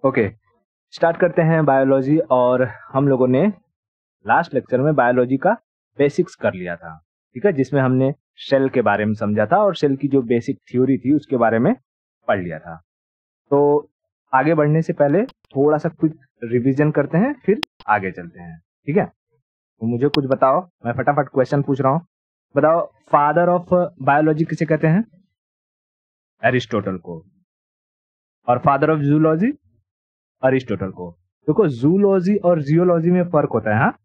Okay, start करते हैं biology. और हम लोगों ने लास्ट लेक्चर में बायोलॉजी का बेसिक्स कर लिया था, ठीक है, जिसमें हमने सेल के बारे में समझा था और सेल की जो बेसिक थ्योरी थी उसके बारे में पढ़ लिया था। तो आगे बढ़ने से पहले थोड़ा सा क्विक रिवीजन करते हैं, फिर आगे चलते हैं, ठीक है। तो मुझे कुछ बताओ, मैं फटाफट क्वेश्चन पूछ रहा हूँ। बताओ, फादर ऑफ बायोलॉजी किसे कहते हैं? एरिस्टोटल को। और फादर ऑफ जूलॉजी? अरिस्टोटल को। देखो, जूलॉजी और जियोलॉजी में फर्क होता है। हाँ,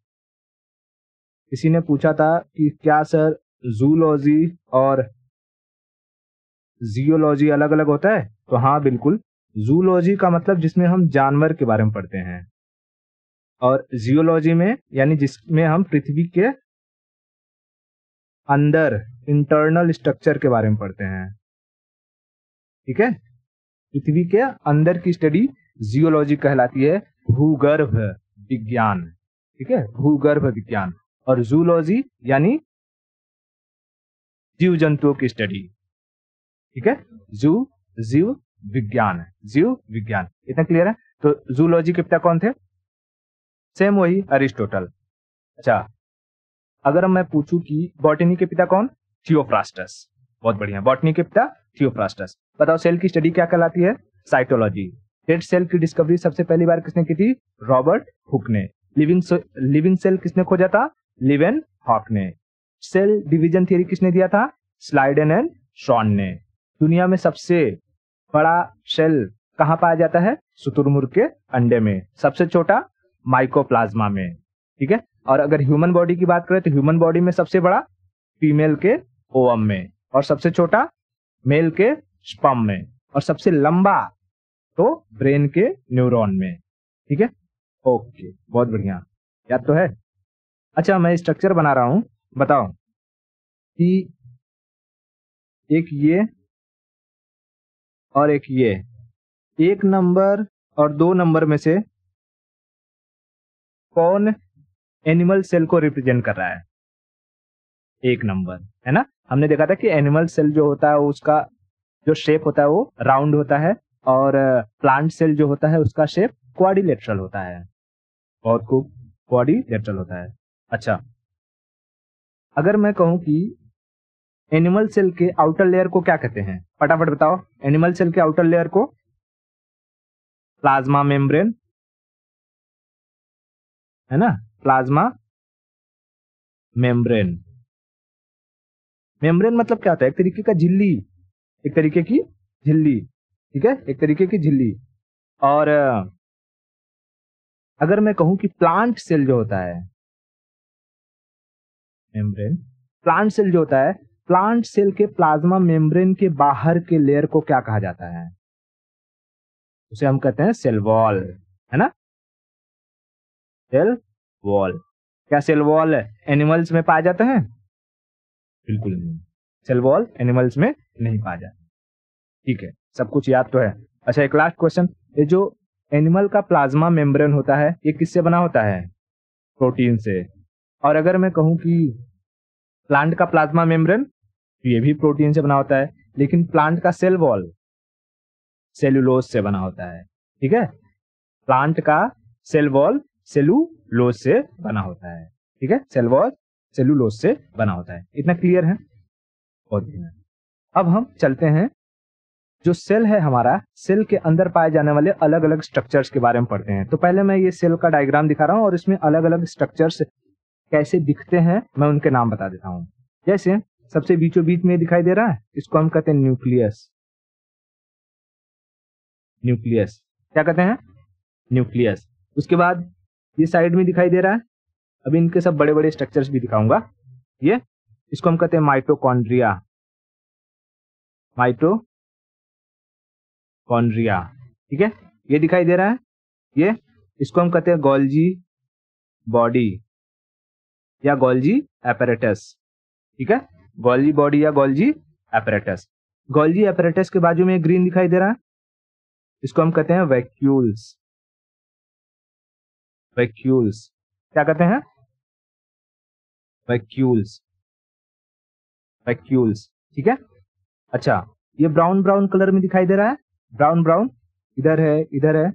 किसी ने पूछा था कि क्या सर जूलॉजी और जियोलॉजी अलग अलग होता है? तो हाँ, बिल्कुल। जूलॉजी का मतलब जिसमें हम जानवर के बारे में पढ़ते हैं, और जियोलॉजी में यानी जिसमें हम पृथ्वी के अंदर इंटरनल स्ट्रक्चर के बारे में पढ़ते हैं, ठीक है। पृथ्वी के अंदर की स्टडी जियोलॉजी कहलाती है, भूगर्भ विज्ञान, ठीक है, भूगर्भ विज्ञान। और जूलॉजी यानी जीव जंतुओं की स्टडी, ठीक है, जीव विज्ञान, जीव विज्ञान। इतना क्लियर है? तो जूलॉजी के पिता कौन थे? सेम वही, अरिस्टोटल। अच्छा, अगर मैं पूछूं कि बॉटनी के पिता कौन? थियोफ्रास्टस। बहुत बढ़िया, बॉटनी के पिता थियोफ्रास्टस। बताओ, सेल की स्टडी क्या कहलाती है? साइटोलॉजी। डेड सेल की डिस्कवरी सबसे पहली बार किसने की थी? रॉबर्ट हुक ने। लिविंग सेल किसने खोजा था? लिवेन हॉक ने। सेल डिवीजन थियरी किसने दिया था? स्लाइडेन एंड शॉन ने। दुनिया में सबसे बड़ा सेल कहाँ पाया जाता है? शुतुरमुर्ग के अंडे में। सबसे छोटा माइकोप्लाज्मा में, ठीक है। और अगर ह्यूमन बॉडी की बात करें तो ह्यूमन बॉडी में सबसे बड़ा फीमेल के ओवम में, और सबसे छोटा मेल के स्पर्म में, और सबसे लंबा तो ब्रेन के न्यूरॉन में, ठीक है। ओके, बहुत बढ़िया, याद तो है। अच्छा, मैं स्ट्रक्चर बना रहा हूं, बताओ कि एक ये और एक ये, एक नंबर और 2 नंबर में से कौन एनिमल सेल को रिप्रेजेंट कर रहा है? एक नंबर, है ना। हमने देखा था कि एनिमल सेल जो होता है उसका जो शेप होता है वो राउंड होता है, और प्लांट सेल जो होता है उसका शेप क्वाड्रिलेटरल होता है। बहुत खूब, क्वाड्रिलेटरल होता है। अच्छा, अगर मैं कहूं कि एनिमल सेल के आउटर लेयर को क्या कहते हैं? फटाफट बताओ, एनिमल सेल के आउटर लेयर को? प्लाज्मा मेम्ब्रेन, है ना, प्लाज्मा मेम्ब्रेन। मेम्ब्रेन मतलब क्या होता है? एक तरीके का झिल्ली, एक तरीके की झिल्ली, ठीक है, एक तरीके की झिल्ली। और अगर मैं कहूं कि प्लांट सेल जो होता है, मेम्ब्रेन, प्लांट सेल जो होता है, प्लांट सेल के प्लाज्मा मेम्ब्रेन के बाहर के लेयर को क्या कहा जाता है? उसे हम कहते हैं सेल वॉल, है ना, सेल वॉल। क्या सेल वॉल एनिमल्स में पाए जाते हैं? बिल्कुल नहीं, सेल वॉल एनिमल्स में नहीं पाया जाता, ठीक है। सब कुछ याद तो है। अच्छा, एक लास्ट क्वेश्चन, ये जो एनिमल का प्लाज्मा मेम्ब्रेन होता है ये किससे बना होता है? प्रोटीन से। और अगर मैं कहूं कि प्लांट का प्लाज्मा मेम्ब्रेन, ये भी प्रोटीन से बना होता है, लेकिन प्लांट का सेल वॉल सेलुलोज से बना होता है, ठीक है। प्लांट का सेल वॉल सेलुलोज से बना होता है, ठीक है, सेल वॉल सेलुलोज से बना होता है। इतना क्लियर है? बहुत बढ़िया। अब हम चलते हैं, जो सेल है हमारा, सेल के अंदर पाए जाने वाले अलग अलग स्ट्रक्चर्स के बारे में पढ़ते हैं। तो पहले मैं ये सेल का डायग्राम दिखा रहा हूं और इसमें अलग अलग स्ट्रक्चर्स कैसे दिखते हैं मैं उनके नाम बता देता हूं। जैसे सबसे बीचों बीच में दिखाई दे रहा है, इसको हम कहते हैं न्यूक्लियस। न्यूक्लियस, क्या कहते हैं? न्यूक्लियस। उसके बाद ये साइड में दिखाई दे रहा है, अभी इनके सब बड़े बड़े स्ट्रक्चर्स भी दिखाऊंगा। ये, इसको हम कहते हैं माइटोकॉन्ड्रिया। माइटोकॉन्ड्रिया, ठीक है, ये दिखाई दे रहा है। ये, इसको हम कहते हैं गोल्जी बॉडी या गोल्जी एपैरेटस, ठीक है, गोल्जी बॉडी या गोल्जी एपैरेटस। गोल्जी एपैरेटस के बाजू में ग्रीन दिखाई दे रहा है, इसको हम कहते हैं वैक्यूल्स। वैक्यूल्स, क्या कहते हैं? वैक्यूल्स, वैक्यूल्स, ठीक है। अच्छा, ये ब्राउन ब्राउन कलर में दिखाई दे रहा है, ब्राउन ब्राउन, इधर है इधर है,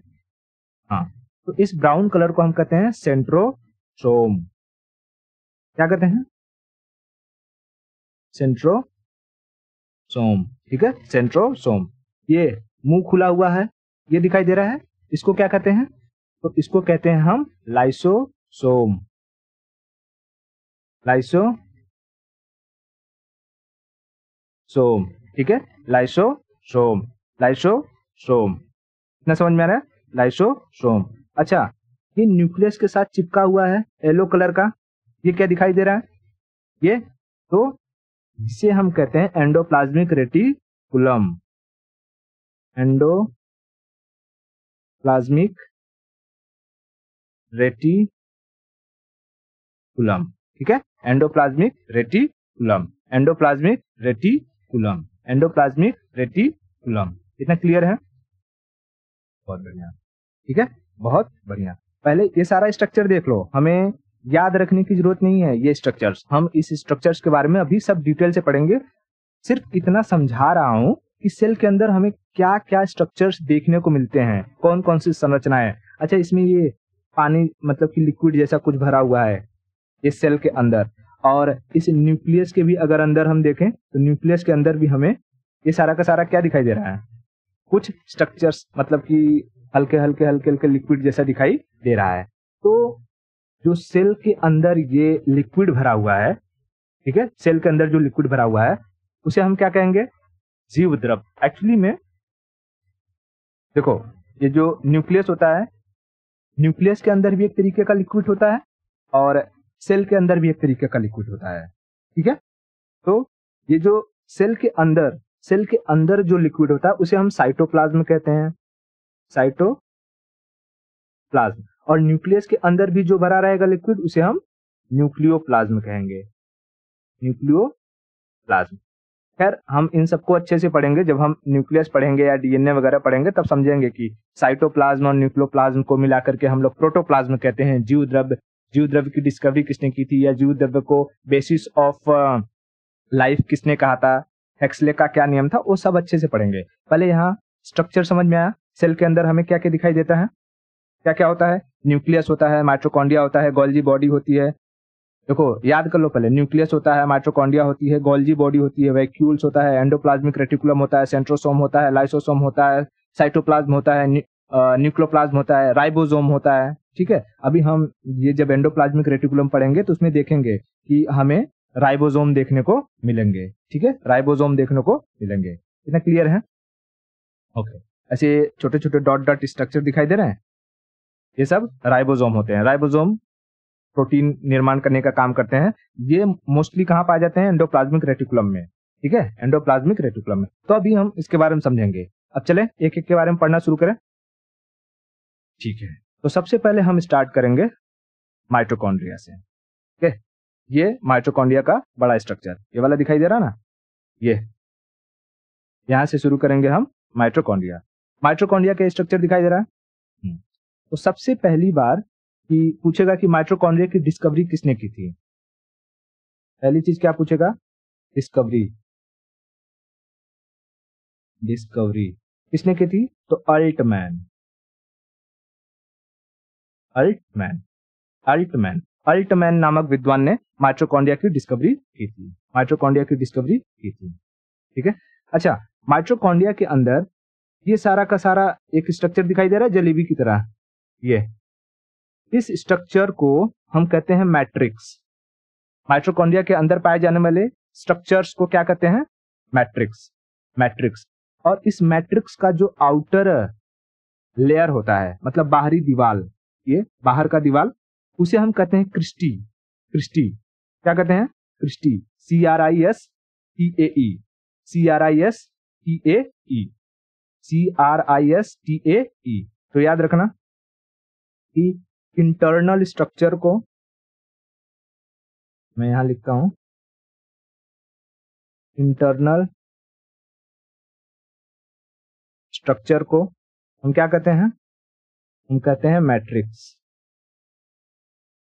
हाँ, तो इस ब्राउन कलर को हम कहते हैं सेंट्रोसोम। क्या कहते हैं? सेंट्रोसोम। ठीक है, सेंट्रोसोम। ये मुंह खुला हुआ है, ये दिखाई दे रहा है, इसको क्या कहते हैं? तो इसको कहते हैं हम लाइसोसोम। लाइसोसोम, ठीक है, लाइसोसोम। लाइसोसोम, इतना समझ में आ रहा है? लाइसोसोम। अच्छा, ये न्यूक्लियस के साथ चिपका हुआ है येलो कलर का, ये क्या दिखाई दे रहा है? ये तो इसे हम कहते हैं एंडोप्लाज्मिक रेटिकुलम। एंडोप्लाज्मिक रेटिकुलम, ठीक है, endoplasmic reticulum. Endoplasmic reticulum, endoplasmic reticulum. इतना क्लियर है? बहुत बढ़िया। ठीक है, बहुत बढ़िया। पहले ये सारा स्ट्रक्चर देख लो, हमें याद रखने की जरूरत नहीं है ये स्ट्रक्चर्स, हम इस स्ट्रक्चर्स के बारे में अभी सब डिटेल से पढ़ेंगे। सिर्फ इतना समझा रहा हूं कि सेल के अंदर हमें क्या क्या स्ट्रक्चर्स देखने को मिलते हैं, कौन कौन सी संरचनाएं। अच्छा, इसमें ये पानी मतलब कि लिक्विड जैसा कुछ भरा हुआ है इस सेल के अंदर, और इस न्यूक्लियस के भी अगर अंदर हम देखें तो न्यूक्लियस के अंदर भी हमें ये सारा का सारा क्या दिखाई दे रहा है? कुछ स्ट्रक्चर्स मतलब कि हल्के हल्के हल्के हल्के लिक्विड जैसा दिखाई दे रहा है। तो जो सेल के अंदर ये लिक्विड भरा हुआ है, ठीक है, सेल के अंदर जो लिक्विड भरा हुआ है उसे हम क्या कहेंगे? जीव द्रव। एक्चुअली में देखो, ये जो न्यूक्लियस होता है, न्यूक्लियस के अंदर भी एक तरीके का लिक्विड होता है और सेल के अंदर भी एक तरीके का लिक्विड होता है। ठीक है, तो ये जो सेल के अंदर जो लिक्विड होता है उसे हम साइटोप्लाज्म कहते हैं, साइटोप्लाज्म। और न्यूक्लियस के अंदर भी जो भरा रहेगा लिक्विड उसे हम न्यूक्लियोप्लाज्म कहेंगे, न्यूक्लियोप्लाज्म। खैर, हम इन सबको अच्छे से पढ़ेंगे जब हम न्यूक्लियस पढ़ेंगे या डीएनए वगैरह पढ़ेंगे, तब समझेंगे कि साइटोप्लाज्म और न्यूक्लियोप्लाज्म को मिलाकर के हम लोग प्रोटोप्लाज्म कहते हैं। जीव द्रव्य की डिस्कवरी किसने की थी, या जीव द्रव्य को बेसिस ऑफ लाइफ किसने कहा था, हेक्सले का क्या नियम था, वो सब अच्छे से पढ़ेंगे। पहले यहाँ स्ट्रक्चर समझ में आया? सेल के अंदर हमें क्या क्या दिखाई देता है? क्या क्या होता है? न्यूक्लियस होता है, माइटोकॉन्ड्रिया होता है, गोल्जी बॉडी होती है। देखो, याद कर लो, पहले न्यूक्लियस होता है, माइटोकॉन्ड्रिया होती है, गोल्जी बॉडी होती है, वैक्यूल्स होता है, एंडोप्लाज्मिक रेटिकुलम होता है, सेंट्रोसोम होता है, लाइसोसोम होता है, साइटोप्लाज्म होता है, न्यूक्लियोप्लाज्म होता है, राइबोसोम होता है। ठीक है, अभी हम ये जब एंडोप्लाज्मिक रेटिकुलम पढ़ेंगे तो उसमें देखेंगे कि हमें राइबोसोम देखने को मिलेंगे। ठीक है, राइबोसोम देखने को मिलेंगे। इतना क्लियर है? ओके, ऐसे छोटे छोटे डॉट डॉट स्ट्रक्चर दिखाई दे रहे हैं, ये सब राइबोसोम होते हैं। राइबोसोम प्रोटीन निर्माण करने का काम करते हैं। ये मोस्टली कहाँ पाए जाते हैं? एंडोप्लाज्मिक रेटिकुलम में। ठीक है, एंडोप्लाज्मिक रेटिकुलम में। तो अभी हम इसके बारे में समझेंगे। अब चले एक एक के बारे में पढ़ना शुरू करें। ठीक है, तो सबसे पहले हम स्टार्ट करेंगे माइटोकॉन्ड्रिया से। ठीक है, ये माइटोकॉन्ड्रिया का बड़ा स्ट्रक्चर, ये वाला दिखाई दे रहा ना, ये यहां से शुरू करेंगे हम। माइटोकॉन्ड्रिया का स्ट्रक्चर दिखाई दे रहा है। तो सबसे पहली बार कि पूछेगा कि माइटोकॉन्ड्रिया की डिस्कवरी किसने की थी। पहली चीज क्या पूछेगा? डिस्कवरी किसने की थी? तो अल्टमैन नामक विद्वान ने माइटोकॉन्ड्रिया की डिस्कवरी की थी। ठीक है, अच्छा, माइटोकॉन्ड्रिया के अंदर ये सारा का सारा एक स्ट्रक्चर दिखाई दे रहा है जलेबी की तरह। ये इस स्ट्रक्चर को हम कहते हैं मैट्रिक्स। माइटोकॉन्ड्रिया के अंदर पाए जाने वाले स्ट्रक्चर्स को क्या कहते हैं? मैट्रिक्स। और इस मैट्रिक्स का जो आउटर लेयर होता है, मतलब बाहरी दीवार, ये बाहर का दीवार, उसे हम कहते हैं क्रिस्टी। क्या कहते हैं? Cristae, CRISTAE। तो याद रखना कि इंटरनल स्ट्रक्चर को मैं यहां लिखता हूं, इंटरनल स्ट्रक्चर को हम क्या कहते हैं? हम कहते हैं मैट्रिक्स।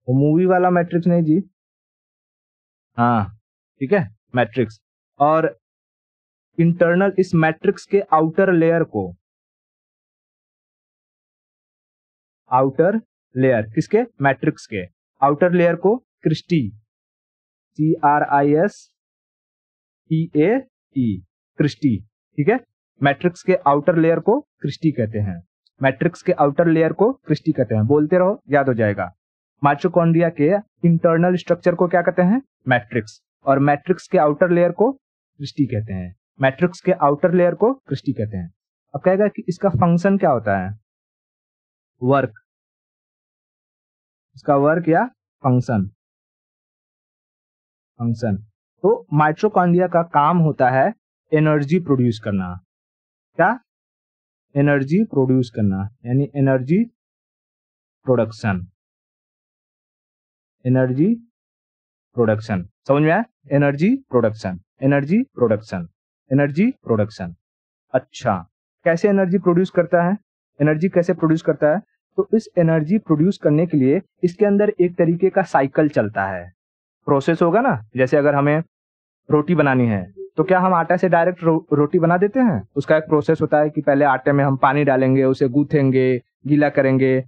वो मूवी वाला मैट्रिक्स नहीं जी, हाँ, ठीक है, मैट्रिक्स। और इंटरनल, इस मैट्रिक्स के आउटर लेयर को आउटर लेयर किसके? मैट्रिक्स के। आउटर लेयर को क्रिस्टी, CRISTEAE, क्रिस्टी, ठीक है। मैट्रिक्स के आउटर लेयर को क्रिस्टी कहते हैं। मैट्रिक्स के आउटर लेयर को क्रिस्टी कहते हैं। बोलते रहो, याद हो जाएगा। माइटोकॉन्ड्रिया के इंटरनल स्ट्रक्चर को क्या कहते हैं? मैट्रिक्स। और मैट्रिक्स के आउटर लेयर को क्रिस्टी कहते हैं। मैट्रिक्स के आउटर लेयर को क्रिस्टी कहते हैं। अब कहेगा कि इसका फंक्शन क्या होता है? वर्क, इसका वर्क या फंक्शन। फंक्शन तो माइटोकॉन्ड्रिया का काम होता है एनर्जी प्रोड्यूस करना। क्या? एनर्जी प्रोड्यूस करना, यानी एनर्जी प्रोडक्शन। एनर्जी प्रोडक्शन, समझ में आया? Energy production, energy production, energy production. अच्छा, कैसे एनर्जी प्रोड्यूस करता है? एनर्जी कैसे प्रोड्यूस करता है? तो इस एनर्जी प्रोड्यूस करने के लिए इसके अंदर एक तरीके का साइकिल चलता है। प्रोसेस होगा ना, जैसे अगर हमें रोटी बनानी है तो क्या हम आटा से डायरेक्ट रोटी बना देते हैं? उसका एक प्रोसेस होता है कि पहले आटे में हम पानी डालेंगे, उसे गूंथेंगे, गीला करेंगे,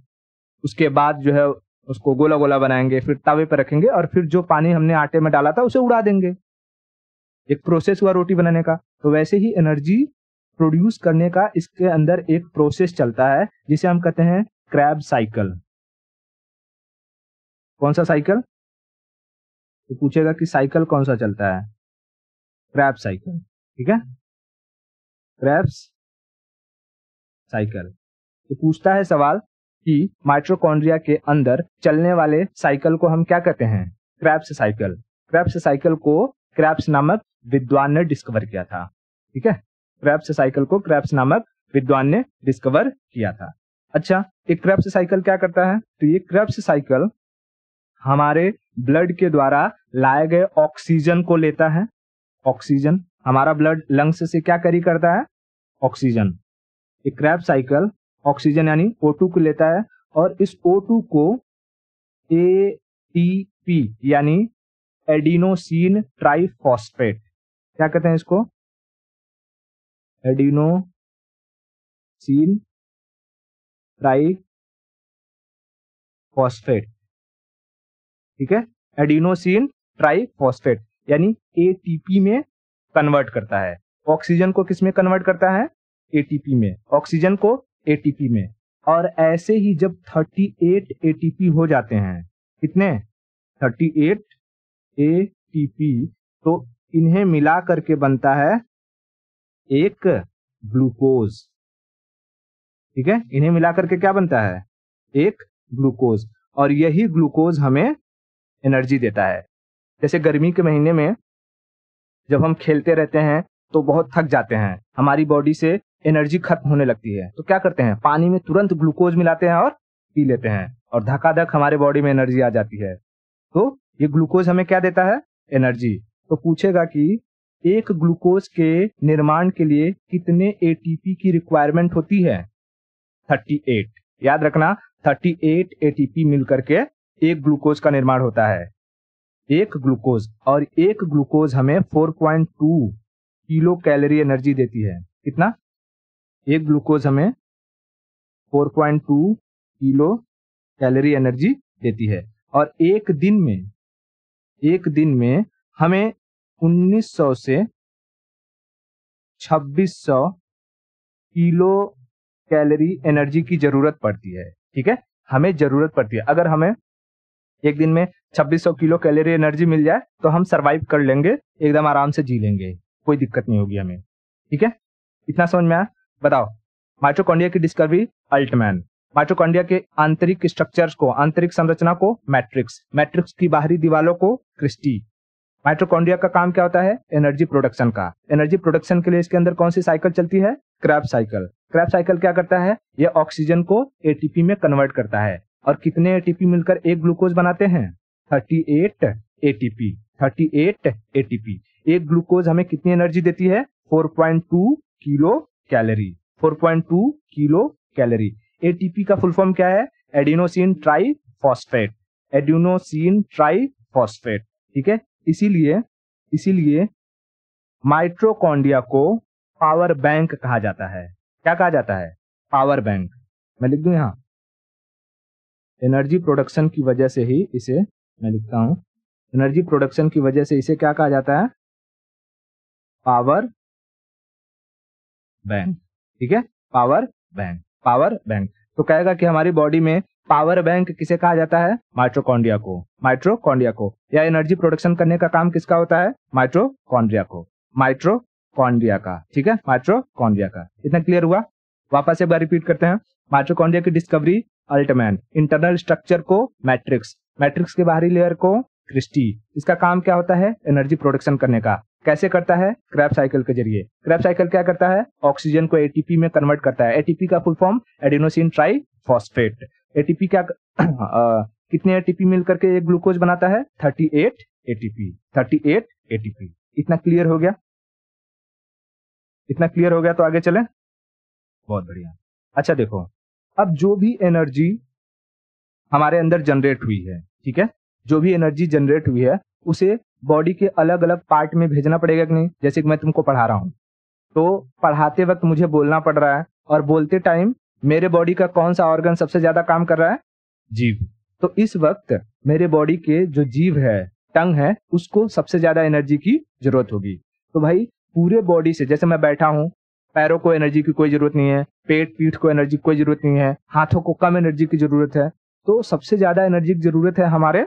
उसके बाद जो है उसको गोला गोला बनाएंगे, फिर तवे पर रखेंगे और फिर जो पानी हमने आटे में डाला था उसे उड़ा देंगे। एक प्रोसेस हुआ रोटी बनाने का। तो वैसे ही एनर्जी प्रोड्यूस करने का इसके अंदर एक प्रोसेस चलता है जिसे हम कहते हैं क्रैब साइकिल। कौन सा साइकिल? तो पूछेगा कि साइकिल कौन सा चलता है? क्रैब साइकिल, ठीक है। Crabs cycle. तो पूछता है सवाल कि माइटोकॉन्ड्रिया के अंदर चलने वाले साइकिल को हम क्या कहते हैं? Crabs cycle. क्रैब्स साइकिल को क्रैब्स नामक विद्वान ने डिस्कवर किया था, ठीक है। क्रैब्स साइकिल को क्रैब्स नामक विद्वान ने डिस्कवर किया था। अच्छा, एक क्रैब्स साइकिल क्या करता है? तो ये क्रैब्स साइकिल हमारे ब्लड के द्वारा लाए गए ऑक्सीजन को लेता है। ऑक्सीजन, हमारा ब्लड लंग्स से क्या कैरी करता है? ऑक्सीजन। एक क्रैब्स साइकिल ऑक्सीजन यानी O2 को लेता है और इस O2 को ATP यानी एडिनोसिन ट्राइफॉस्फेट, क्या कहते हैं इसको? एडिनोसिन ट्राइफॉस्फेट, ठीक है। एडिनोसिन ट्राइफॉस्फेट यानी ATP में कन्वर्ट करता है। ऑक्सीजन को किस में कन्वर्ट करता है? ATP में। ऑक्सीजन को ATP में। और ऐसे ही जब 38 ATP हो जाते हैं, कितने? 38 ATP, तो इन्हें मिला करके बनता है एक ग्लूकोज, ठीक है। इन्हें मिला करके क्या बनता है? एक ग्लूकोज। और यही ग्लूकोज हमें एनर्जी देता है। जैसे गर्मी के महीने में जब हम खेलते रहते हैं तो बहुत थक जाते हैं, हमारी बॉडी से एनर्जी खत्म होने लगती है, तो क्या करते हैं? पानी में तुरंत ग्लूकोज मिलाते हैं और पी लेते हैं और धकाधक हमारे बॉडी में एनर्जी आ जाती है। तो ये ग्लूकोज हमें क्या देता है? एनर्जी। तो पूछेगा कि एक ग्लूकोज के निर्माण के लिए कितने ATP की रिक्वायरमेंट होती है? 38। याद रखना, 38 ATP मिलकर के एक ग्लूकोज का निर्माण होता है। एक ग्लूकोज, और एक ग्लूकोज हमें 4.2 किलो कैलोरी एनर्जी देती है। कितना? एक ग्लूकोज हमें 4.2 किलो कैलोरी एनर्जी देती है। और एक दिन में हमें 1900 से 2600 किलो कैलोरी एनर्जी की जरूरत पड़ती है, ठीक है। हमें जरूरत पड़ती है। अगर हमें एक दिन में 2600 किलो कैलोरी एनर्जी मिल जाए तो हम सरवाइव कर लेंगे, एकदम आराम से जी लेंगे, कोई दिक्कत नहीं होगी हमें, ठीक है। इतना समझ में आया? बताओ, माइटोकॉन्ड्रिया की डिस्कवरी अल्टमैन। माइटोकॉन्ड्रिया के आंतरिक स्ट्रक्चर्स को, आंतरिक संरचना को मैट्रिक्स, मैट्रिक्स की बाहरी दीवारों को क्रिस्टी। माइटोकॉन्ड्रिया का काम क्या होता है? एनर्जी प्रोडक्शन का। एनर्जी प्रोडक्शन के लिए इसके अंदर कौन सी साइकिल चलती है? Krebs cycle. क्रैब साइकिल क्या करता है? यह ऑक्सीजन को ATP में कन्वर्ट करता है। और कितने ATP मिलकर एक ग्लूकोज बनाते हैं? 38 ATP। 38 ATP। एक ग्लूकोज हमें कितनी एनर्जी देती है? 4.2 kilo calorie. 4.2 kilo calorie. ATP का फुल फॉर्म क्या है? Adenosine triphosphate. एडिनोसिन ट्राइफॉस्फेट, ठीक है। इसीलिए माइटोकॉन्ड्रिया को पावर बैंक कहा जाता है। क्या कहा जाता है? Power bank. मैं लिख दूं यहां, एनर्जी प्रोडक्शन की वजह से ही इसे, मैं लिखता हूं, एनर्जी प्रोडक्शन की वजह से इसे क्या कहा जाता है? Power bank. ठीक है, पावर बैंक, पावर बैंक। तो कहेगा कि हमारी बॉडी में पावर बैंक किसे कहा जाता है? माइटोकॉन्ड्रिया को, माइटोकॉन्ड्रिया को। या एनर्जी प्रोडक्शन करने का काम किसका होता है? माइटोकॉन्ड्रिया को, माइटोकॉन्ड्रिया का। ठीक है, माइटोकॉन्ड्रिया का। इतना क्लियर हुआ? वापस एक बार रिपीट करते हैं। माइटोकॉन्ड्रिया की डिस्कवरी अल्टमैन, इंटरनल स्ट्रक्चर को मैट्रिक्स, मैट्रिक्स के बाहरी लेयर को क्रिस्टी। इसका काम क्या होता है? एनर्जी प्रोडक्शन करने का। कैसे करता है? क्रैब साइकिल के जरिए। क्रैब साइकिल क्या करता है? ऑक्सीजन को एटीपी में कन्वर्ट करता है। एटीपी का full form adenosine triphosphate. ATP क्या कितने एटीपी मिलकर के एक ग्लूकोज बनाता है? 38 एटीपी, 38 एटीपी। इतना क्लियर हो गया? इतना क्लियर हो गया तो आगे चलें। बहुत बढ़िया। अच्छा देखो, अब जो भी एनर्जी हमारे अंदर जनरेट हुई है, ठीक है, जो भी एनर्जी जनरेट हुई है उसे बॉडी के अलग अलग पार्ट में भेजना पड़ेगा कि नहीं? जैसे कि मैं तुमको पढ़ा रहा हूं, तो पढ़ाते वक्त मुझे बोलना पड़ रहा है, और बोलते टाइम मेरे बॉडी का कौन सा ऑर्गन सबसे ज्यादा काम कर रहा है? जीभ। तो इस वक्त मेरे बॉडी के जो जीभ है, टंग है, उसको सबसे ज्यादा एनर्जी की जरूरत होगी। तो भाई पूरे बॉडी से, जैसे मैं बैठा हूं, पैरों को एनर्जी की कोई जरूरत नहीं है, पेट पीठ को एनर्जी की कोई जरूरत नहीं है, हाथों को कम एनर्जी की जरूरत है, तो सबसे ज्यादा एनर्जी की जरूरत है हमारे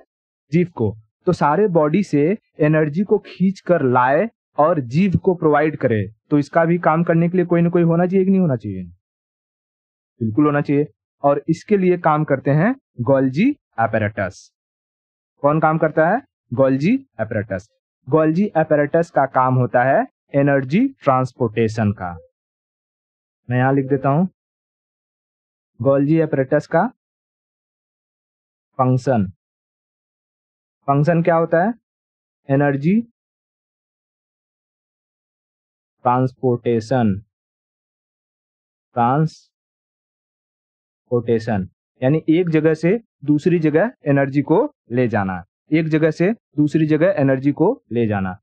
जीभ को। तो सारे बॉडी से एनर्जी को खींच कर लाए और जीभ को प्रोवाइड करे। तो इसका भी काम करने के लिए कोई ना कोई होना चाहिए कि नहीं होना चाहिए? बिल्कुल होना चाहिए। और इसके लिए काम करते हैं गोल्जी एपैरेटस। कौन काम करता है? Golgi apparatus. गोल्जी एपैरेटस का काम होता है एनर्जी ट्रांसपोर्टेशन का। मैं यहां लिख देता हूं, गोल्जी एपैरेटस का फंक्शन। फंक्शन क्या होता है? एनर्जी ट्रांसपोर्टेशन, ट्रांसपोर्टेशन यानी एक जगह से दूसरी जगह एनर्जी को ले जाना, एक जगह से दूसरी जगह एनर्जी को ले जाना।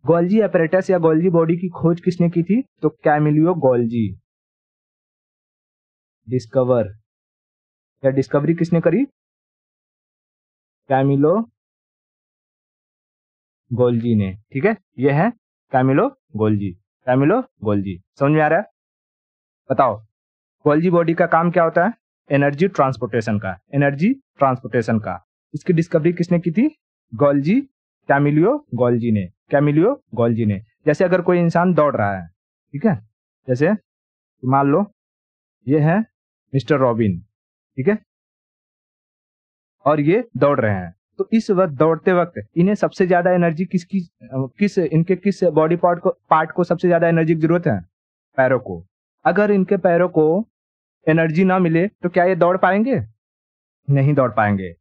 गोल्जी एपैरेटस या गोल्जी बॉडी की खोज किसने की थी? तो कैमिलियो गोल्जी। डिस्कवर या डिस्कवरी किसने करी? कैमिलो गोल्जी ने। ठीक है, ये है कैमिलो गोल्जी, कैमिलो गोल्जी। समझ में आ रहा है? बताओ, गोल्जी बॉडी का काम क्या होता है? एनर्जी ट्रांसपोर्टेशन का, एनर्जी ट्रांसपोर्टेशन का। इसकी डिस्कवरी किसने की थी? गोल्जी, कैमिलियो गोल्जी ने, कैमिलियो गोल्जी ने। जैसे अगर कोई इंसान दौड़ रहा है, ठीक है, जैसे मान लो ये है मिस्टर रॉबिन, ठीक है, और ये दौड़ रहे हैं, तो इस वक्त दौड़ते वक्त इन्हें सबसे ज्यादा एनर्जी इनके किस बॉडी पार्ट को सबसे ज्यादा एनर्जी की जरूरत है? पैरों को। अगर इनके पैरों को एनर्जी ना मिले तो क्या ये दौड़ पाएंगे? नहीं दौड़ पाएंगे।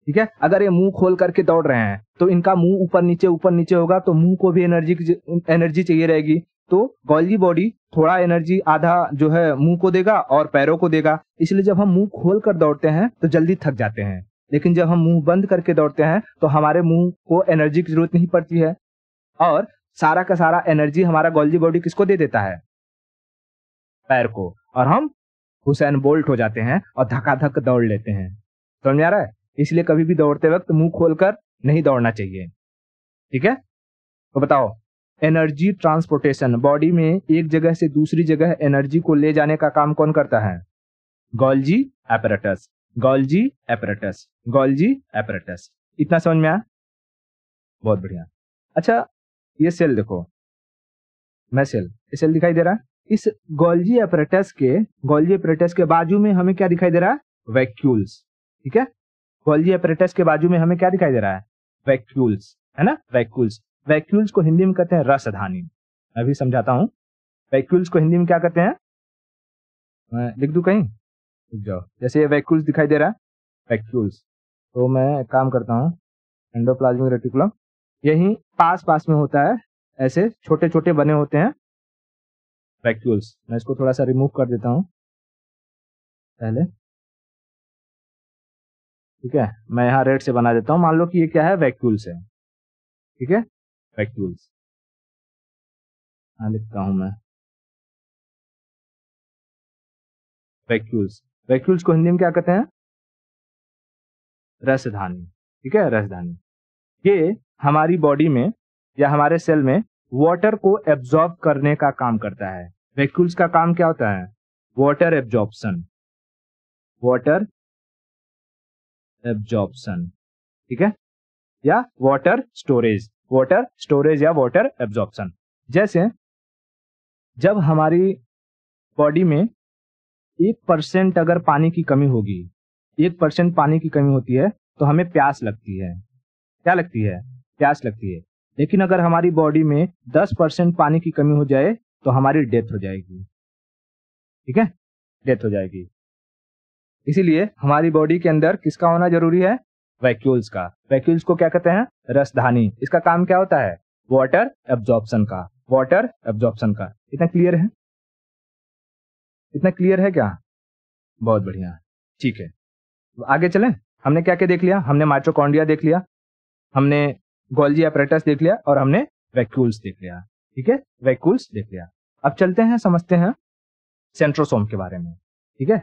ठीक है, अगर ये मुंह खोल करके दौड़ रहे हैं तो इनका मुंह ऊपर नीचे होगा, तो मुंह को भी एनर्जी चाहिए रहेगी। तो गोल्जी बॉडी थोड़ा एनर्जी, आधा जो है मुंह को देगा और पैरों को देगा। इसलिए जब हम मुंह खोल कर दौड़ते हैं तो जल्दी थक जाते हैं, लेकिन जब हम मुंह बंद करके दौड़ते हैं तो हमारे मुंह को एनर्जी की जरूरत नहीं पड़ती है, और सारा का सारा एनर्जी हमारा गोल्जी बॉडी किसको दे देता है? पैर को। और हम हुसैन बोल्ट हो जाते हैं और धक्का दौड़ लेते हैं। समझ में आ रहा है? इसलिए कभी भी दौड़ते वक्त मुंह खोलकर नहीं दौड़ना चाहिए। ठीक है, तो बताओ, एनर्जी ट्रांसपोर्टेशन, बॉडी में एक जगह से दूसरी जगह एनर्जी को ले जाने का काम कौन करता है? Golgi apparatus, Golgi apparatus, Golgi apparatus. इतना समझ में आया? बहुत बढ़िया। अच्छा, ये सेल देखो, मैं सेल, ये सेल दिखाई दे रहा है। इस गोल्जी एपैरेटस के बाजू में हमें क्या दिखाई दे रहा है? वैक्यूल्स। ठीक है, गोल्जी एपैरेटस के बाजू में हमें क्या दिखाई दे रहा है? वैक्यूल्स, है ना, वैक्यूल्स। वैक्यूल्स को हिंदी में कहते हैं रसधानी। मैं भी समझाता हूं, वैक्यूल्स को हिंदी में क्या कहते हैं? मैं लिख दूं कहीं? रुक जाओ। जैसे ये वैक्यूल्स दिखाई दे रहा है, वैक्यूल्स, तो मैं एक काम करता हूं, एंडोप्लाज्मिक रेटिकुलम यही पास पास में होता है, ऐसे छोटे छोटे बने होते हैं वैक्यूल्स। मैं इसको थोड़ा सा रिमूव कर देता हूं पहले। ठीक है, मैं यहाँ रेड से बना देता हूं। मान लो कि ये क्या है? वैक्यूल्स है। ठीक है, वैक्यूल्स लिखता हूं मैं, वैक्यूल्स। वैक्यूल्स को हिंदी में क्या कहते हैं? रसधानी, ठीक है, रसधानी। ये हमारी बॉडी में या हमारे सेल में वाटर को एब्जॉर्ब करने का काम करता है। वैक्यूल्स का काम क्या होता है? वाटर एब्जॉर्प्शन, वाटर एब्जॉर्प्शन, ठीक है, या वाटर स्टोरेज, वाटर स्टोरेज या वाटर एब्जॉर्प्शन। जैसे जब हमारी बॉडी में 1% अगर पानी की कमी होगी, 1% पानी की कमी होती है तो हमें प्यास लगती है। क्या लगती है? प्यास लगती है। लेकिन अगर हमारी बॉडी में 10% पानी की कमी हो जाए तो हमारी डेथ हो जाएगी, ठीक है, डेथ हो जाएगी। इसीलिए हमारी बॉडी के अंदर किसका होना जरूरी है? वैक्यूल्स का। वैक्यूल्स को क्या कहते हैं? रसधानी। इसका काम क्या होता है? वाटर एब्जॉर्प्शन का, वाटर एब्जॉर्प्शन का। इतना क्लियर है? इतना क्लियर है क्या? बहुत बढ़िया, ठीक है। तो आगे चलें। हमने क्या क्या देख लिया? हमने माइटोकॉन्ड्रिया देख लिया, हमने गोल्जी एपरेटस देख लिया और हमने वैक्यूल्स देख लिया, ठीक है, वैक्यूल्स देख लिया। अब चलते हैं, समझते हैं सेंट्रोसोम के बारे में, ठीक है।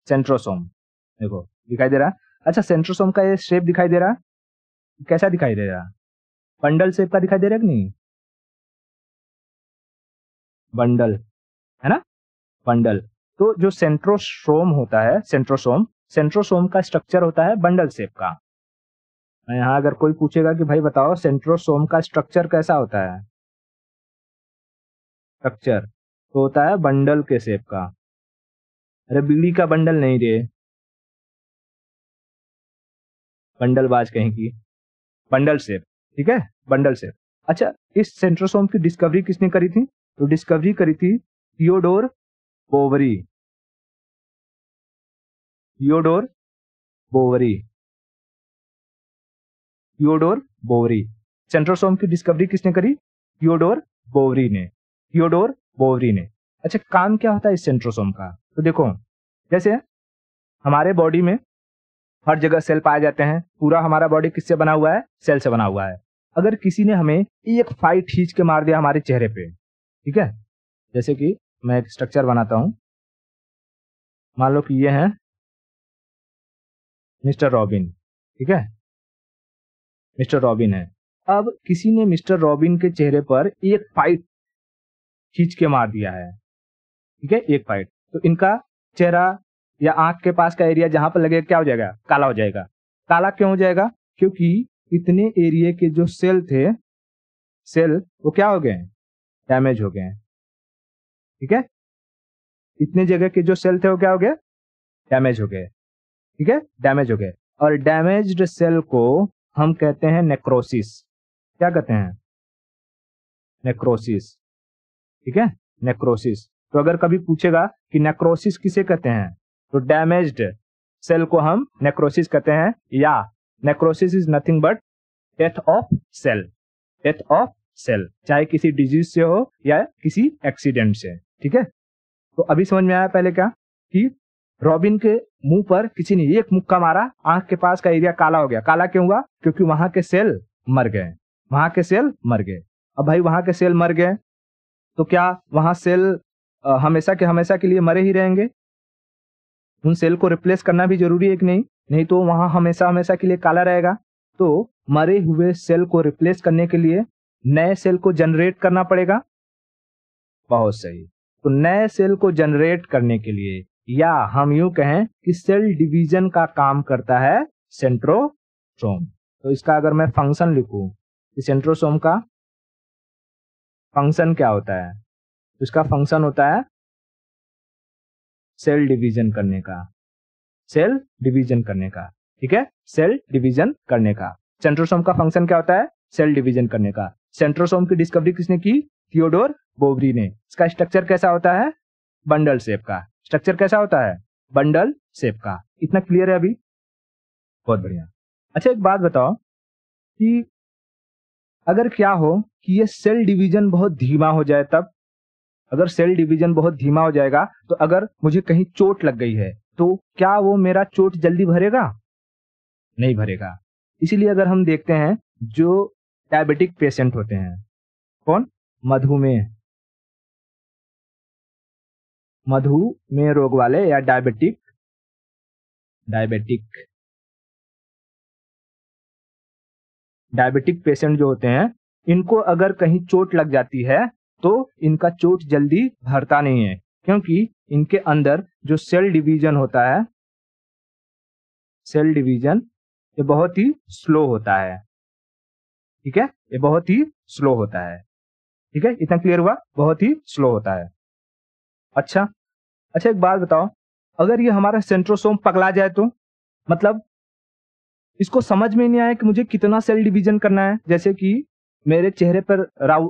सेंट्रोसोम देखो दिखाई दे रहा है। अच्छा, सेंट्रोसोम का ये शेप दिखाई दे रहा है, कैसा दिखाई दे रहा है? बंडल शेप का दिखाई दे रहा है कि नहीं? बंडल, है ना, बंडल। तो जो सेंट्रोसोम होता है, सेंट्रोसोम, सेंट्रोसोम का स्ट्रक्चर होता है बंडल शेप का। यहाँ अगर कोई पूछेगा कि भाई बताओ सेंट्रोसोम का स्ट्रक्चर कैसा होता है, स्ट्रक्चर तो होता है बंडल के शेप का। अरे बीड़ी का बंडल नहीं रे, बंडल बाज कहीं की, बंडल शेप, ठीक है, बंडल शेप। अच्छा, इस सेंट्रोसोम की डिस्कवरी किसने करी थी? तो डिस्कवरी करी थी Theodore Boveri, Theodore Boveri, Theodore Boveri. Centrosome की डिस्कवरी किसने करी? थियोडोर बोवरी ने, थियोडोर बोवरी ने। अच्छा, काम क्या होता है इस सेंट्रोसोम का? तो देखो, जैसे हमारे बॉडी में हर जगह सेल पाए जाते हैं। पूरा हमारा बॉडी किससे बना हुआ है? सेल से बना हुआ है। अगर किसी ने हमें एक फाइट खींच के मार दिया हमारे चेहरे पे, ठीक है, जैसे कि मैं एक स्ट्रक्चर बनाता हूं, मान लो कि ये है मिस्टर रॉबिन, ठीक है, मिस्टर रॉबिन है। अब किसी ने मिस्टर रॉबिन के चेहरे पर एक फाइट खींच के मार दिया है, ठीक है, एक फाइट। तो इनका चेहरा या आंख के पास का एरिया जहां पर लगेगा क्या हो जाएगा? काला हो जाएगा। काला क्यों हो जाएगा? क्योंकि इतने एरिया के जो सेल थे, सेल वो क्या हो गए? डैमेज हो गए, ठीक है। इतने जगह के जो सेल थे वो क्या हो गए? डैमेज हो गए, ठीक है, डैमेज हो गए। और डैमेज्ड सेल को हम कहते हैं नेक्रोसिस। क्या कहते हैं? नेक्रोसिस, ठीक है, नेक्रोसिस। तो अगर कभी पूछेगा कि नेक्रोसिस किसे कहते हैं, तो डैमेज्ड सेल को हम नेक्रोसिस कहते हैं, या necrosis is nothing but death of cell, death of cell, चाहे किसी डिजीज से हो या किसी एक्सीडेंट से, ठीक है। तो अभी समझ में आया पहले क्या, कि रॉबिन के मुंह पर किसी ने एक मुक्का मारा, आंख के पास का एरिया काला हो गया। काला क्यों हुआ? क्योंकि वहां के सेल मर गए, वहां के सेल मर गए। अब भाई वहां के सेल मर गए तो क्या वहां सेल हमेशा के लिए मरे ही रहेंगे? उन सेल को रिप्लेस करना भी जरूरी है कि नहीं? नहीं तो वहां हमेशा हमेशा के लिए काला रहेगा। तो मरे हुए सेल को रिप्लेस करने के लिए नए सेल को जनरेट करना पड़ेगा। बहुत सही। तो नए सेल को जनरेट करने के लिए, या हम यूं कहें कि सेल डिवीजन का काम करता है सेंट्रोसोम। तो इसका अगर मैं फंक्शन लिखूं, सेंट्रोसोम का फंक्शन क्या होता है? तो इसका फंक्शन होता है सेल डिवीजन करने का, सेल डिवीजन करने का, ठीक है, सेल डिवीजन करने का। सेंट्रोसोम का फंक्शन क्या होता है? सेल डिवीजन करने का। सेंट्रोसोम की डिस्कवरी किसने की? थियोडोर बोवरी ने। इसका स्ट्रक्चर कैसा होता है? बंडल शेप का। स्ट्रक्चर कैसा होता है? बंडल शेप का। इतना क्लियर है अभी? बहुत बढ़िया। अच्छा, एक बात बताओ कि अगर क्या हो कि ये सेल डिवीजन बहुत धीमा हो जाए, तब अगर सेल डिवीजन बहुत धीमा हो जाएगा तो अगर मुझे कहीं चोट लग गई है तो क्या वो मेरा चोट जल्दी भरेगा? नहीं भरेगा। इसीलिए अगर हम देखते हैं जो डायबिटिक पेशेंट होते हैं, कौन? मधुमेह, मधुमेह रोग वाले या डायबिटिक, डायबिटिक डायबिटिक पेशेंट जो होते हैं, इनको अगर कहीं चोट लग जाती है तो इनका चोट जल्दी भरता नहीं है, क्योंकि इनके अंदर जो सेल डिवीजन होता है, सेल डिवीजन ये बहुत ही स्लो होता है। ठीक है, ये बहुत ही स्लो होता है। ठीक है, इतना क्लियर हुआ? बहुत ही स्लो होता है। अच्छा, एक बात बताओ, अगर ये हमारा सेंट्रोसोम पगला जाए तो, मतलब इसको समझ में नहीं आया कि मुझे कितना सेल डिवीजन करना है। जैसे कि मेरे चेहरे पर,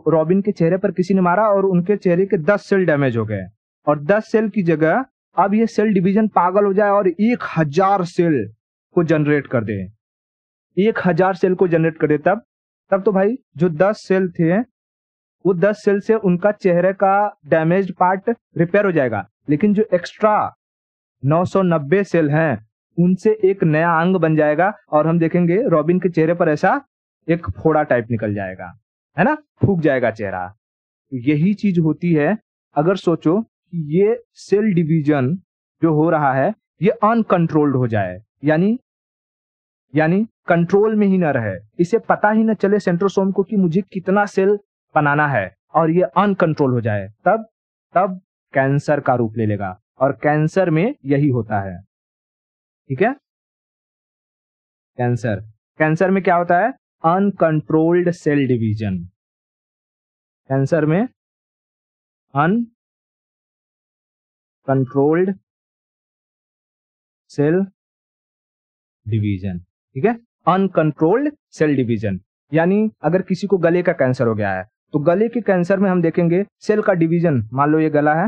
रॉबिन के चेहरे पर किसी ने मारा और उनके चेहरे के 10 सेल डैमेज हो गए, और 10 सेल की जगह अब ये सेल डिवीजन पागल हो जाए और 1000 सेल को जनरेट कर दे, 1000 सेल को जनरेट कर दे, तब तो भाई जो 10 सेल थे वो 10 सेल से उनका चेहरे का डैमेज्ड पार्ट रिपेयर हो जाएगा, लेकिन जो एक्स्ट्रा 990 सेल हैं उनसे एक नया अंग बन जाएगा, और हम देखेंगे रॉबिन के चेहरे पर ऐसा एक फोड़ा टाइप निकल जाएगा, है ना, फूक जाएगा चेहरा। यही चीज होती है। अगर सोचो कि ये सेल डिवीजन जो हो रहा है ये अनकंट्रोल्ड हो जाए, यानी कंट्रोल में ही न रहे, इसे पता ही न चले सेंट्रोसोम को कि मुझे कितना सेल बनाना है, और ये अनकंट्रोल हो जाए, तब कैंसर का रूप ले लेगा, और कैंसर में यही होता है। ठीक है, कैंसर में क्या होता है? Uncontrolled cell division. कैंसर में अनकंट्रोल्ड सेल डिवीजन। ठीक है, अनकंट्रोल्ड सेल डिवीजन, यानी अगर किसी को गले का कैंसर हो गया है तो गले के कैंसर में हम देखेंगे सेल का डिवीजन, मान लो ये गला है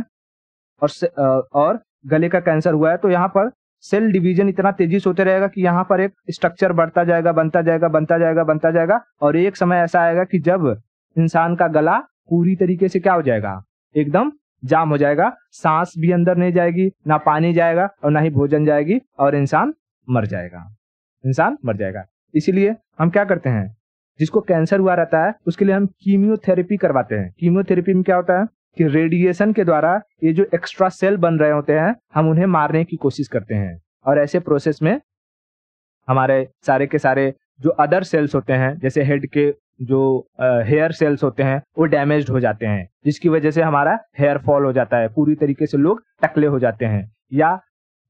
और गले का कैंसर हुआ है, तो यहाँ पर सेल डिवीजन इतना तेजी से होते रहेगा कि यहाँ पर एक स्ट्रक्चर बढ़ता जाएगा, बनता जाएगा, और एक समय ऐसा आएगा कि जब इंसान का गला पूरी तरीके से क्या हो जाएगा, एकदम जाम हो जाएगा, सांस भी अंदर नहीं जाएगी, ना पानी जाएगा और ना ही भोजन जाएगी, और इंसान मर जाएगा। इसीलिए हम क्या करते हैं, जिसको कैंसर हुआ रहता है उसके लिए हम कीमियोथेरेपी करवाते हैं। कीमियोथेरेपी में क्या होता है कि रेडिएशन के द्वारा ये जो एक्स्ट्रा सेल बन रहे होते हैं हम उन्हें मारने की कोशिश करते हैं, और ऐसे प्रोसेस में हमारे सारे के सारे जो अदर सेल्स होते हैं, जैसे हेड के जो हेयर सेल्स होते हैं वो डैमेज्ड हो जाते हैं, जिसकी वजह से हमारा हेयर फॉल हो जाता है, पूरी तरीके से लोग टकले हो जाते हैं, या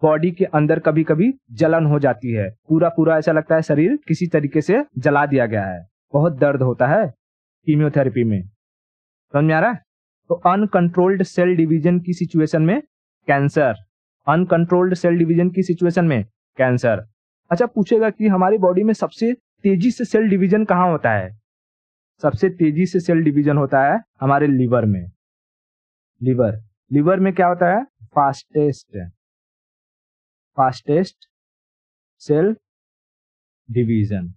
बॉडी के अंदर कभी कभी जलन हो जाती है, पूरा ऐसा लगता है शरीर किसी तरीके से जला दिया गया है, बहुत दर्द होता है कीमियोथेरेपी में। समझ में आ रहा है? तो अनकंट्रोल्ड सेल डिवीजन की सिचुएशन में कैंसर, अच्छा, पूछेगा कि हमारी बॉडी में सबसे तेजी से सेल डिवीजन कहाँ होता है? सबसे तेजी से सेल डिवीजन होता है हमारे लीवर में। लीवर में क्या होता है? Fastest cell division.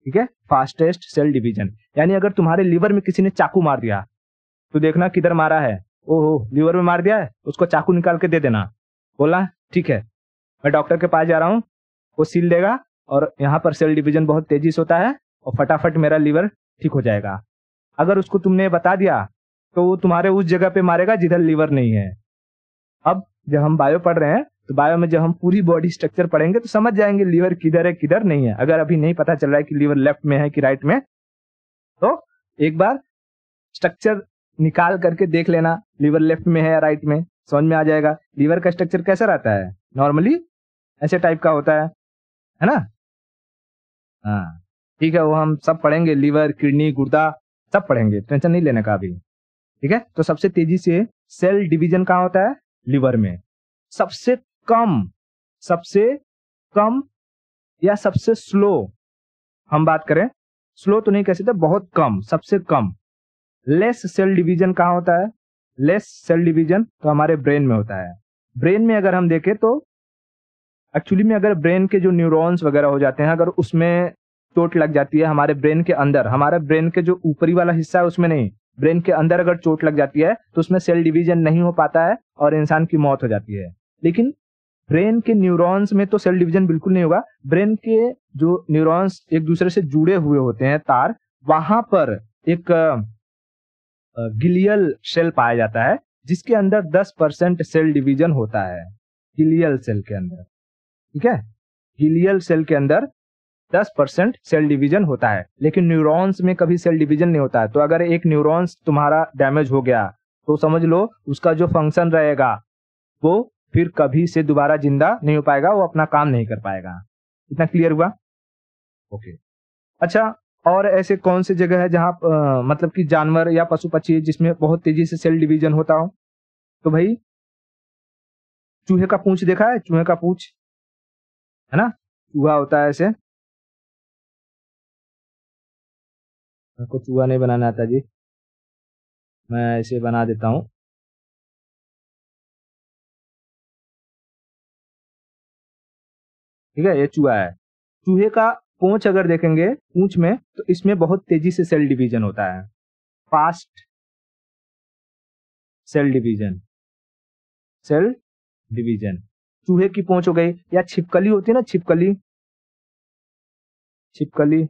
ठीक है, फास्टेस्ट सेल डिवीजन, यानी अगर तुम्हारे लीवर में किसी ने चाकू मार दिया तो देखना किधर मारा है, ओहो लीवर में मार दिया है, उसको चाकू निकाल के दे देना, बोला ठीक है मैं डॉक्टर के पास जा रहा हूँ, वो सील देगा और यहाँ पर सेल डिवीजन बहुत तेजी से होता है और फटाफट मेरा लीवर ठीक हो जाएगा। अगर उसको तुमने बता दिया तो वो तुम्हारे उस जगह पे मारेगा जिधर लीवर नहीं है। अब जब हम बायो पढ़ रहे हैं तो बायो में जब हम पूरी बॉडी स्ट्रक्चर पढ़ेंगे तो समझ जाएंगे लीवर किधर है किधर नहीं है। अगर अभी नहीं पता चल रहा है कि लीवर लेफ्ट में है कि राइट में, तो एक बार स्ट्रक्चर निकाल करके देख लेना लीवर लेफ्ट में है या राइट में, समझ में आ जाएगा। लीवर का स्ट्रक्चर कैसा रहता है? नॉर्मली ऐसे टाइप का होता है ना? हाँ ठीक है, वो हम सब पढ़ेंगे, लीवर, किडनी, गुर्दा सब पढ़ेंगे, टेंशन नहीं लेने का अभी। ठीक है, तो सबसे तेजी से सेल डिवीजन कहाँ होता है? लीवर में। सबसे कम या सबसे स्लो हम बात करें, स्लो तो नहीं कह सकते, बहुत कम, सबसे कम लेस सेल डिवीजन कहाँ होता है? लेस सेल डिवीजन तो हमारे ब्रेन में होता है। ब्रेन में अगर हम देखें तो एक्चुअली में अगर ब्रेन के जो न्यूरॉन्स वगैरह हो जाते हैं, अगर उसमें चोट लग जाती है हमारे ब्रेन के अंदर, हमारे ब्रेन के जो ऊपरी वाला हिस्सा है उसमें नहीं, ब्रेन के अंदर अगर चोट लग जाती है तो उसमें सेल डिवीजन नहीं हो पाता है और इंसान की मौत हो जाती है। लेकिन ब्रेन के न्यूरॉन्स में तो सेल डिवीजन बिल्कुल नहीं होगा। ब्रेन के जो न्यूरॉन्स एक दूसरे से जुड़े हुए होते हैं तार, वहां पर एक गिलियल सेल पाया जाता है जिसके अंदर 10% सेल डिवीजन होता है, गिलियल सेल के अंदर। ठीक है, गिलियल सेल के अंदर 10% सेल डिवीजन होता है, लेकिन न्यूरॉन्स में कभी सेल डिवीजन नहीं होता है। तो अगर एक न्यूरॉन्स तुम्हारा डैमेज हो गया तो समझ लो उसका जो फंक्शन रहेगा वो फिर कभी से दोबारा जिंदा नहीं हो पाएगा, वो अपना काम नहीं कर पाएगा। इतना क्लियर हुआ? ओके। अच्छा, और ऐसे कौन सी जगह है जहां मतलब कि जानवर या पशु पक्षी जिसमें बहुत तेजी से सेल डिवीजन होता हो? तो भाई चूहे का पूंछ देखा है? चूहे का पूंछ है ना, चूहा होता है ऐसे। आपको चूहा नहीं बनाना आता जी, मैं ऐसे बना देता हूं। ठीक है, ये चूहा है। चूहे का पूंछ अगर देखेंगे, पूंछ में, तो इसमें बहुत तेजी से सेल डिवीजन होता है, fast cell division, cell division. चूहे की पूंछ हो गई, या छिपकली होती है ना, छिपकली, छिपकली,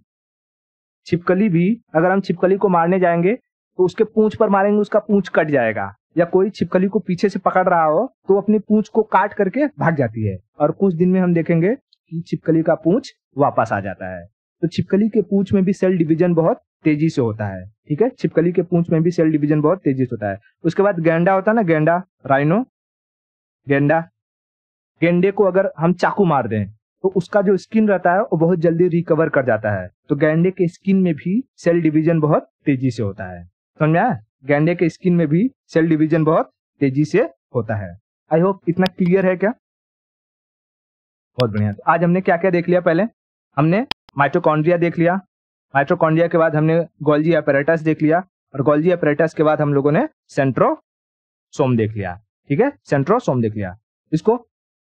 छिपकली भी अगर हम छिपकली को मारने जाएंगे तो उसके पूंछ पर मारेंगे, उसका पूंछ कट जाएगा। या कोई छिपकली को पीछे से पकड़ रहा हो तो अपनी पूंछ को काट करके भाग जाती है, और कुछ दिन में हम देखेंगे कि छिपकली का पूंछ वापस आ जाता है। तो छिपकली के पूंछ में भी सेल डिवीजन बहुत तेजी से होता है। ठीक है, छिपकली के पूंछ में भी सेल डिवीजन बहुत तेजी से होता है। उसके बाद गेंडा होता है ना, गेंडा, राइनो, गेंडा। गेंडे को अगर हम चाकू मार दें तो उसका जो स्किन रहता है वो बहुत जल्दी रिकवर कर जाता है। तो गेंडे के स्किन में भी सेल डिवीजन बहुत तेजी से होता है। समझ में आया? गेंडे के स्किन में भी सेल डिवीजन बहुत तेजी से होता है। आई होप इतना क्लियर है क्या? बहुत बढ़िया। तो आज हमने क्या क्या देख लिया? पहले हमने माइटोकॉन्ड्रिया देख लिया, माइटोकॉन्ड्रिया के बाद हमने गोल्जी apparatus देख लिया, और गोल्जी apparatus के बाद हम लोगों ने सेंट्रोसोम देख लिया। ठीक है, सेंट्रोसोम देख लिया। इसको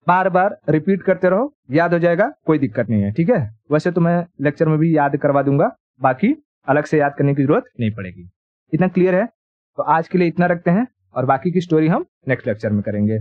बार बार रिपीट करते रहो, याद हो जाएगा, कोई दिक्कत नहीं है। ठीक है, वैसे तो मैं लेक्चर में भी याद करवा दूंगा, बाकी अलग से याद करने की जरूरत नहीं पड़ेगी। इतना क्लियर है? तो आज के लिए इतना रखते हैं, और बाकी की स्टोरी हम नेक्स्ट लेक्चर में करेंगे।